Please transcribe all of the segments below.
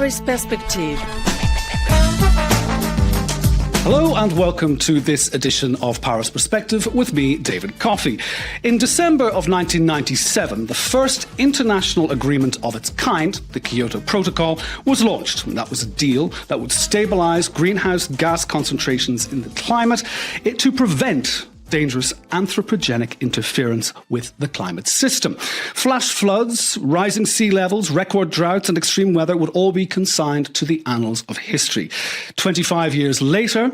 Paris Perspective. Hello and welcome to this edition of Paris Perspective with me, David Coffey. In December of 1997, the first international agreement of its kind, the Kyoto Protocol, was launched. And that was a deal that would stabilise greenhouse gas concentrations in the climate to prevent dangerous anthropogenic interference with the climate system. Flash floods, rising sea levels, record droughts and extreme weather would all be consigned to the annals of history. 25 years later,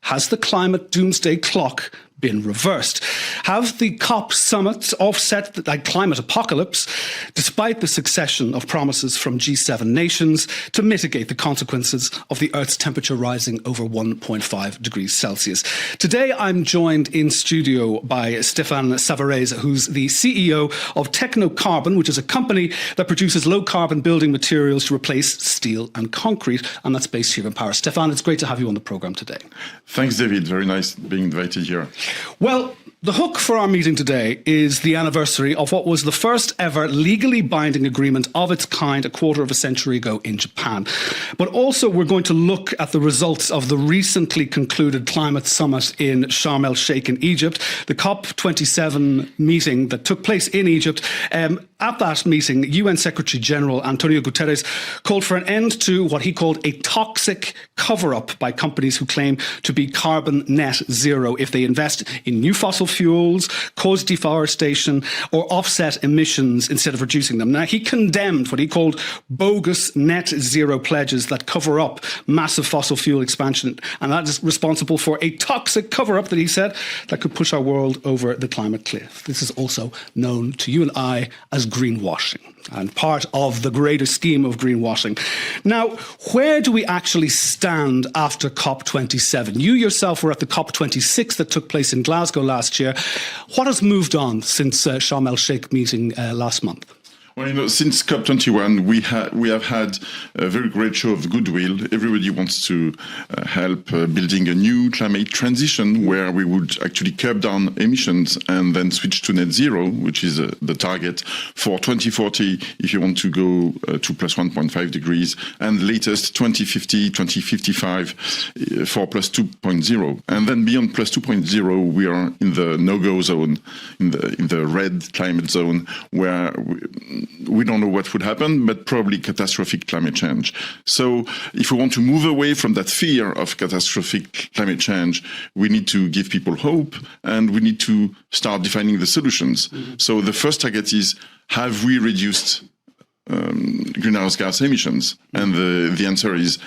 has the climate doomsday clock been reversed? Have the COP summits offset the climate apocalypse, despite the succession of promises from G7 nations to mitigate the consequences of the Earth's temperature rising over 1.5 degrees Celsius? Today, I'm joined in studio by Stéphane Savarese, who's the CEO of Technocarbon, which is a company that produces low-carbon building materials to replace steel and concrete, and that's based here in Paris. Stéphane, it's great to have you on the programme today. Thanks, David. Very nice being invited here. Well, the hook for our meeting today is the anniversary of what was the first ever legally binding agreement of its kind a quarter of a century ago in Japan. But also we're going to look at the results of the recently concluded climate summit in Sharm el-Sheikh in Egypt, the COP27 meeting that took place in Egypt. At that meeting, UN Secretary General Antonio Guterres called for an end to what he called a toxic cover-up by companies who claim to be carbon net zero if they invest in new fossil fuels, cause deforestation, or offset emissions instead of reducing them. Now, he condemned what he called bogus net zero pledges that cover up massive fossil fuel expansion, and that is responsible for a toxic cover-up that he said that could push our world over the climate cliff. This is also known to you and I as greenwashing, and part of the greater scheme of greenwashing. Now, where do we actually stand after COP27? You yourself were at the COP26 that took place in Glasgow last year. What has moved on since Sharm el-Sheikh meeting last month? Well, since COP21, we have had a very great show of goodwill. Everybody wants to help building a new climate transition where we would actually curb down emissions and then switch to net zero, which is the target for 2040 if you want to go to plus 1.5 degrees, and latest 2050, 2055 for plus 2.0. And then beyond plus 2.0, we are in the no-go zone, in the red climate zone, where we don't know what would happen, but probably catastrophic climate change. So if we want to move away from that fear of catastrophic climate change, we need to give people hope and we need to start defining the solutions. Mm-hmm. So the first target is, have we reduced greenhouse gas emissions? And the answer is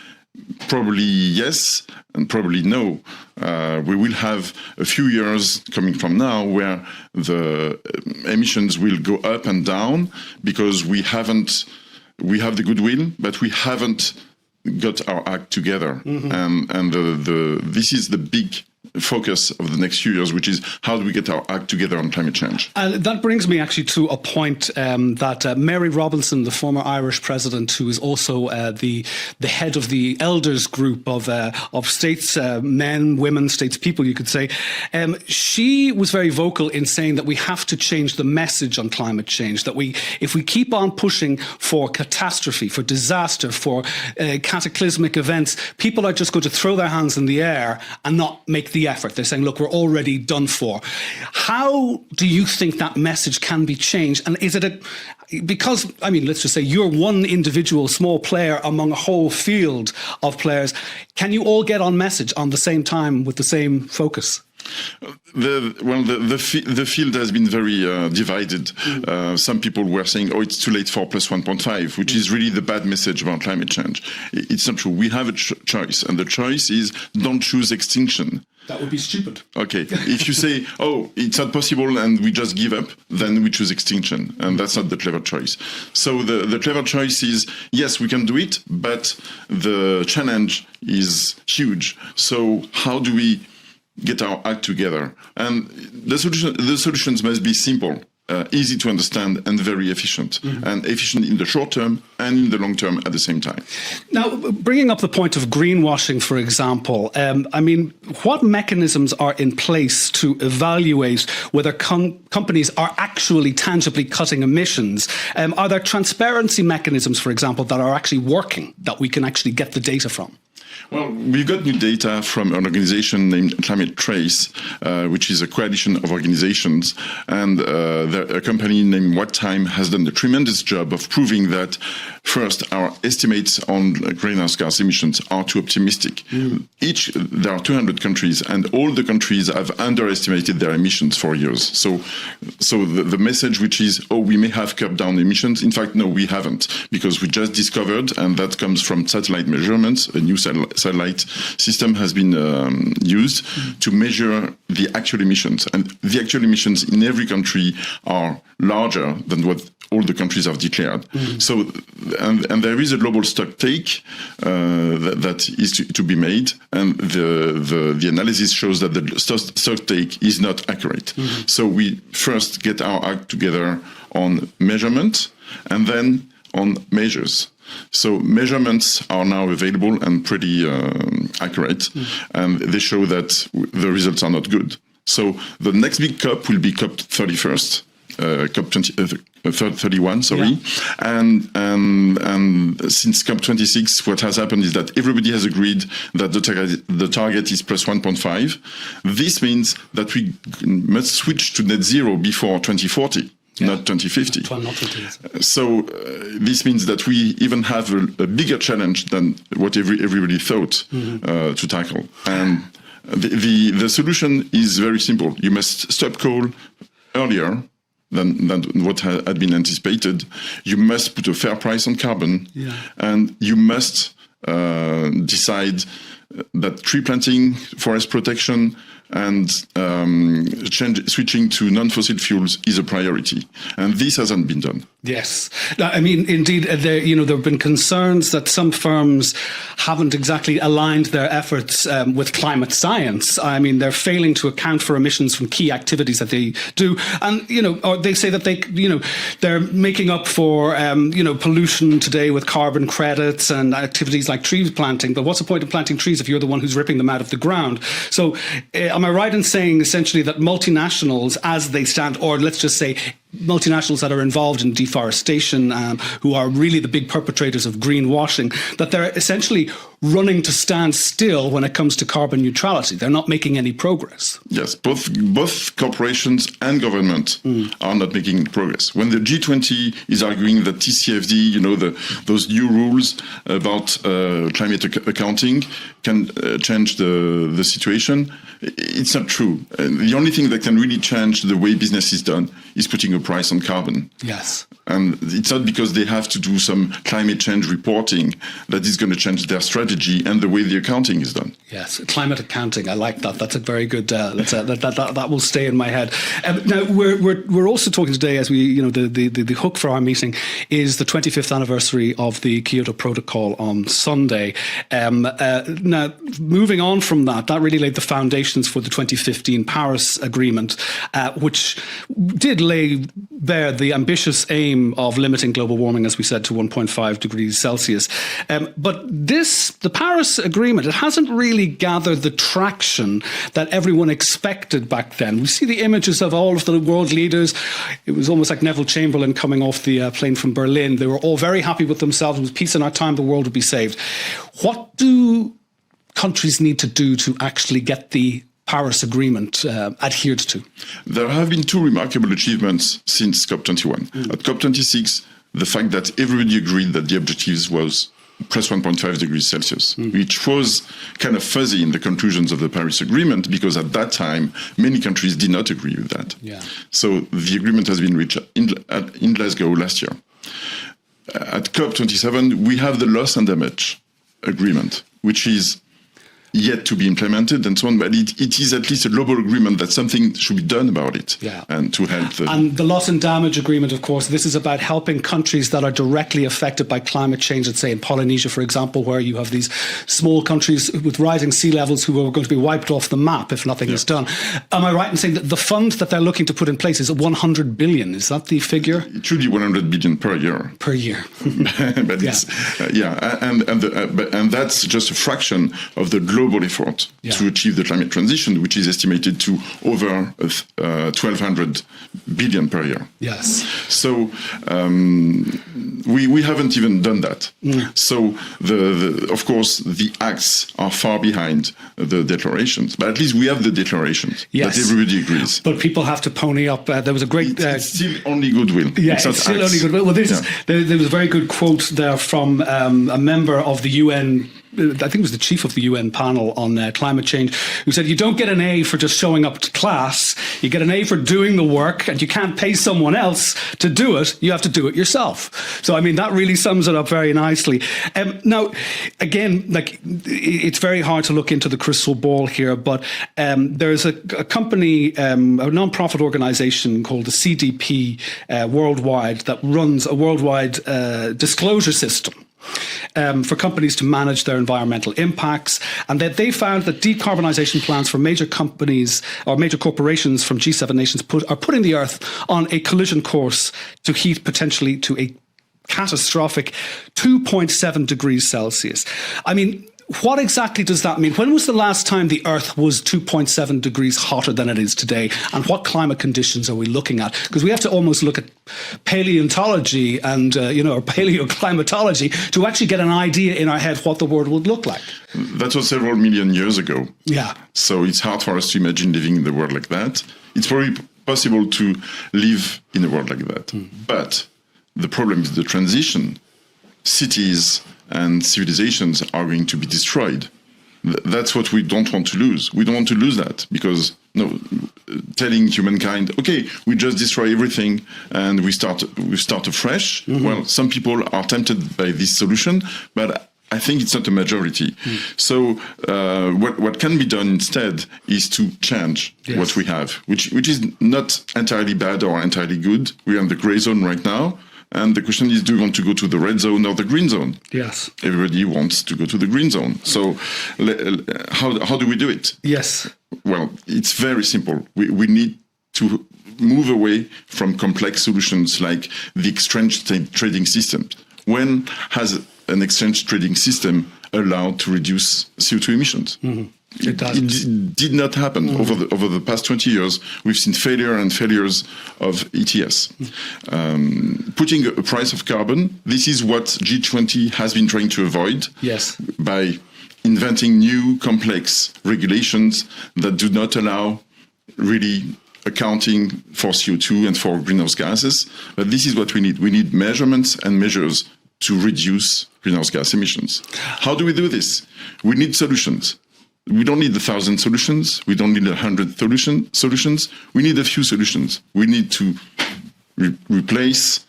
probably yes and probably no. We will have a few years coming from now where the emissions will go up and down because we have the goodwill, but we haven't got our act together. Mm-hmm. And this is the big focus of the next few years, which is how do we get our act together on climate change? And that brings me actually to a point that Mary Robinson, the former Irish president, who is also the head of the elders group of states, men, women, statespeople, you could say, she was very vocal in saying that we have to change the message on climate change, that if we keep on pushing for catastrophe, for disaster, for cataclysmic events, people are just going to throw their hands in the air and not make the effort. They're saying, look, we're already done for. How do you think that message can be changed? And is it because, I mean, let's just say you're one individual small player among a whole field of players. Can you all get on message on the same time with the same focus? The field has been very divided. Some people were saying, oh, it's too late for plus 1.5, which is really the bad message about climate change. It's not true. We have a choice, and the choice is don't choose extinction. That would be stupid. Okay. If you say, oh, it's not possible and we just give up, then we choose extinction. And that's not the clever choice. So the clever choice is, yes, we can do it, but the challenge is huge. So how do we get our act together? And the solutions must be simple. easy to understand and very efficient, and efficient in the short term and in the long term at the same time. Now, bringing up the point of greenwashing, for example, I mean, what mechanisms are in place to evaluate whether companies are actually tangibly cutting emissions? Are there transparency mechanisms, for example, that are actually working, that we can actually get the data from? Well, we've got new data from an organization named Climate Trace, which is a coalition of organizations, and a company named What Time has done a tremendous job of proving that, first, our estimates on greenhouse gas emissions are too optimistic. There are 200 countries, and all the countries have underestimated their emissions for years. So the message, which is, oh, we may have curbed down emissions, in fact, no, we haven't, because we just discovered, and that comes from satellite measurements, a new satellite system has been used to measure the actual emissions. And the actual emissions in every country are larger than what all the countries have declared. So, and there is a global stock take that is to be made, and the analysis shows that the stock take is not accurate. So we first get our act together on measurement, and then on measures. So measurements are now available and pretty accurate, and they show that the results are not good. So the next big COP will be COP 31st, COP 31, sorry. Yeah. And since COP 26, what has happened is that everybody has agreed that the target is plus 1.5. This means that we must switch to net zero before 2040. Not 2050. So this means that we even have a bigger challenge than what everybody thought to tackle. And the solution is very simple. You must stop coal earlier than what had been anticipated. You must put a fair price on carbon, and you must decide that tree planting, forest protection, and switching to non-fossil fuels is a priority, and this hasn't been done. Yes, I mean, indeed, there have been concerns that some firms haven't exactly aligned their efforts with climate science. I mean, they're failing to account for emissions from key activities that they do, and or they say that they're making up for pollution today with carbon credits and activities like tree planting. But what's the point of planting trees if you're the one who's ripping them out of the ground? So, am I right in saying essentially that multinationals, as they stand, or let's just say multinationals that are involved in deforestation, who are really the big perpetrators of greenwashing, that they're essentially running to stand still when it comes to carbon neutrality? They're not making any progress. Yes, both corporations and government are not making progress. When the G20 is arguing that TCFD, those new rules about climate accounting can change the situation, it's not true. The only thing that can really change the way business is done is putting a price on carbon. Yes. And it's not because they have to do some climate change reporting that is going to change their strategy and the way the accounting is done. Yes, climate accounting. I like that. That's a very good. That will stay in my head. Now we're also talking today, as we the hook for our meeting is the 25th anniversary of the Kyoto Protocol on Sunday. Now moving on from that really laid the foundations for the 2015 Paris Agreement, which did lay bare the ambitious aim of limiting global warming, as we said, to 1.5 degrees Celsius. But the Paris Agreement, it hasn't really gathered the traction that everyone expected back then. We see the images of all of the world leaders. It was almost like Neville Chamberlain coming off the plane from Berlin. They were all very happy with themselves. With peace in our time, the world would be saved. What do countries need to do to actually get the Paris Agreement adhered to? There have been two remarkable achievements since COP21. At COP26, the fact that everybody agreed that the objectives was plus 1.5 degrees Celsius, which was kind of fuzzy in the conclusions of the Paris Agreement, because at that time, many countries did not agree with that. Yeah. So the agreement has been reached in Glasgow last year. At COP27, we have the loss and damage agreement, which is yet to be implemented and so on, but it is at least a global agreement that something should be done about it, and to help And the loss and damage agreement, of course, this is about helping countries that are directly affected by climate change. Let's say in Polynesia, for example, where you have these small countries with rising sea levels who are going to be wiped off the map if nothing is done. Am I right in saying that the fund that they're looking to put in place is 100 billion? Is that the figure? It should be 100 billion per year. Per year. But it's, and that's just a fraction of the global effort to achieve the climate transition, which is estimated to over 1,200 billion per year. Yes. So we haven't even done that. So of course the acts are far behind the declarations, but at least we have the declarations that everybody agrees. But people have to pony up. There was a great. It's still only goodwill. Yeah, it's still only goodwill. Well, there was a very good quote there from a member of the UN. I think it was the chief of the UN panel on climate change, who said, you don't get an A for just showing up to class, you get an A for doing the work, and you can't pay someone else to do it, you have to do it yourself. So, I mean, that really sums it up very nicely. Now, again, like, it's very hard to look into the crystal ball here, but there's a company, a non-profit organization called the CDP Worldwide that runs a worldwide disclosure system for companies to manage their environmental impacts, and that they found that decarbonisation plans for major companies or major corporations from G7 nations are putting the Earth on a collision course to heat potentially to a catastrophic 2.7 degrees Celsius. I mean, what exactly does that mean? When was the last time the Earth was 2.7 degrees hotter than it is today? And what climate conditions are we looking at? Because we have to almost look at paleontology and, or paleoclimatology to actually get an idea in our head what the world would look like. That was several million years ago. Yeah. So it's hard for us to imagine living in the world like that. It's probably possible to live in a world like that. But the problem is the transition. Cities and civilizations are going to be destroyed. That's what we don't want to lose. We don't want to lose that because telling humankind, okay, we just destroy everything and we start afresh. Well, some people are tempted by this solution, but I think it's not a majority. So what can be done instead is to change what we have, which is not entirely bad or entirely good. We are in the gray zone right now. And the question is, do you want to go to the red zone or the green zone? Yes. Everybody wants to go to the green zone. So how do we do it? Yes. Well, it's very simple. We need to move away from complex solutions like the exchange trading system. When has an exchange trading system allowed to reduce CO2 emissions? It did not happen. Over the past 20 years. We've seen failures of ETS. Putting a price of carbon, this is what G20 has been trying to avoid by inventing new complex regulations that do not allow really accounting for CO2 and for greenhouse gases. But this is what we need. We need measurements and measures to reduce greenhouse gas emissions. How do we do this? We need solutions. We don't need 1,000 solutions. We don't need 100 solutions. We need a few solutions. We need to replace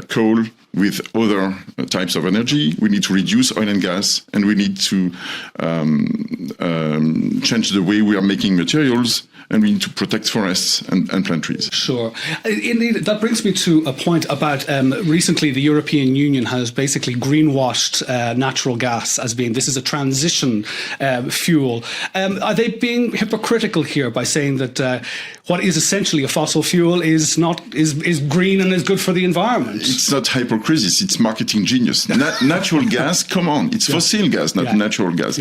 coal with other types of energy. We need to reduce oil and gas, and we need to change the way we are making materials, and we need to protect forests and plant trees. Sure. Indeed, that brings me to a point about recently the European Union has basically greenwashed natural gas as being this is a transition fuel. Are they being hypocritical here by saying that what is essentially a fossil fuel is green and is good for the environment? It's not hypocrisy, it's marketing genius. Natural gas, come on, it's fossil gas, not natural gas.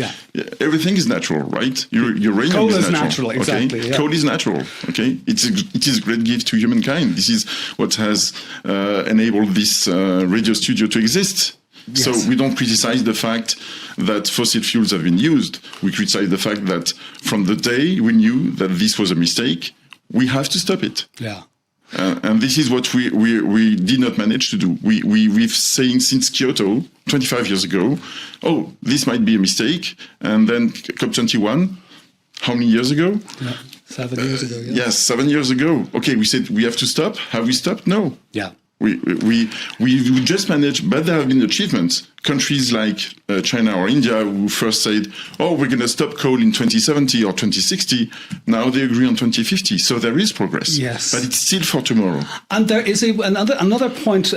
Everything is natural, right? Uranium Coal is natural, exactly. Okay? Coal is natural, okay? It is a great gift to humankind. This is what has enabled this radio studio to exist. Yes. So we don't criticize the fact that fossil fuels have been used. We criticize the fact that from the day we knew that this was a mistake, we have to stop it. Yeah. And this is what we did not manage to do. We've saying since Kyoto, 25 years ago, oh, this might be a mistake. And then COP21, how many years ago? 7 years ago. Yes, 7 years ago. Okay, we said we have to stop. Have we stopped? No. Yeah. We just managed, but there have been achievements. Countries like China or India who first said, oh, we're going to stop coal in 2070 or 2060. Now they agree on 2050. So there is progress. Yes. But it's still for tomorrow. And there is another point,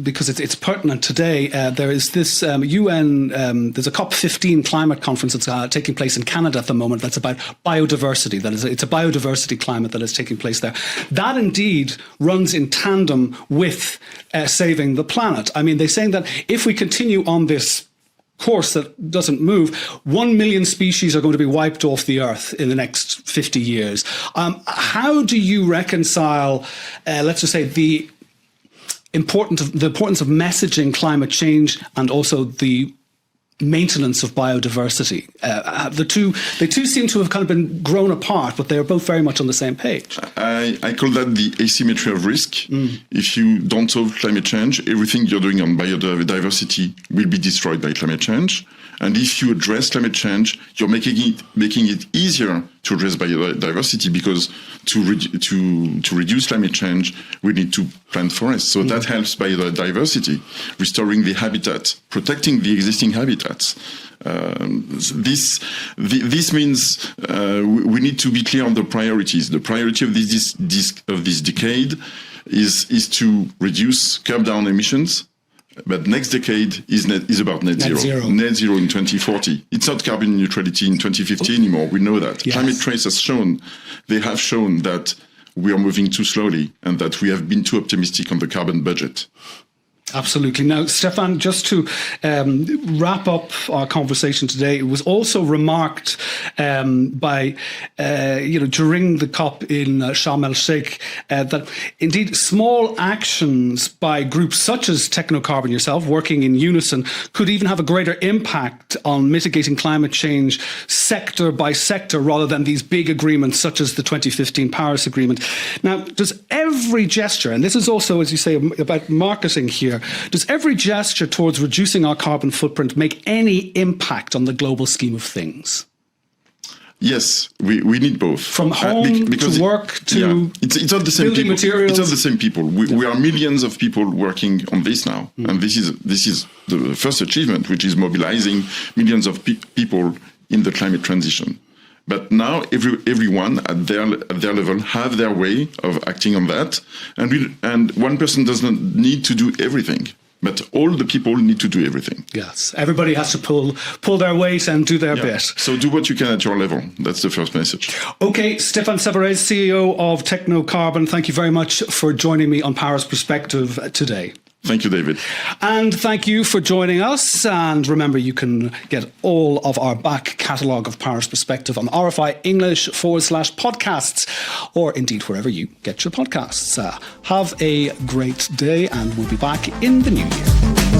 because it's pertinent today. There is this UN, there's a COP15 climate conference that's taking place in Canada at the moment that's about biodiversity. It's a biodiversity climate that is taking place there. That indeed runs in tandem with saving the planet. I mean, they're saying that if we continue on this course that doesn't move, 1 million species are going to be wiped off the earth in the next 50 years. How do you reconcile, let's just say, the importance of messaging climate change and also the maintenance of biodiversity? They two seem to have kind of been grown apart, but they are both very much on the same page. I call that the asymmetry of risk. If you don't solve climate change, everything you're doing on biodiversity will be destroyed by climate change. And if you address climate change, you're making it easier to address biodiversity, because to reduce climate change, we need to plant forests. So that helps biodiversity, restoring the habitat, protecting the existing habitats. This means we need to be clear on the priorities. The priority of this decade is to reduce, curb down emissions. But next decade is about net zero. Net zero in 2040. It's not carbon neutrality in 2050 anymore. We know that. Yes. Climate Trace has shown that we are moving too slowly and that we have been too optimistic on the carbon budget. Absolutely. Now, Stéphane, just to wrap up our conversation today, it was also remarked by, during the COP in Sharm el-Sheikh, that indeed small actions by groups such as Technocarbon, yourself, working in unison, could even have a greater impact on mitigating climate change sector by sector, rather than these big agreements such as the 2015 Paris Agreement. Now, does every gesture, and this is also, as you say, about marketing here, does every gesture towards reducing our carbon footprint make any impact on the global scheme of things? Yes, we need both. From home to work to it's not the same building people. materials. It's not the same people. We are millions of people working on this now, and this is the first achievement, which is mobilizing millions of people in the climate transition. But now everyone at their level have their way of acting on that, and one person does not need to do everything. But all the people need to do everything. Yes, everybody has to pull their weight and do their bit. So do what you can at your level. That's the first message. Okay, Stéphane Saヴa Réze, CEO of Technocarbon, thank you very much for joining me on Paris Perspective today. Thank you, David. And thank you for joining us. And remember, you can get all of our back catalogue of Paris Perspective on RFI English/podcasts, or indeed wherever you get your podcasts. Have a great day, and we'll be back in the new year.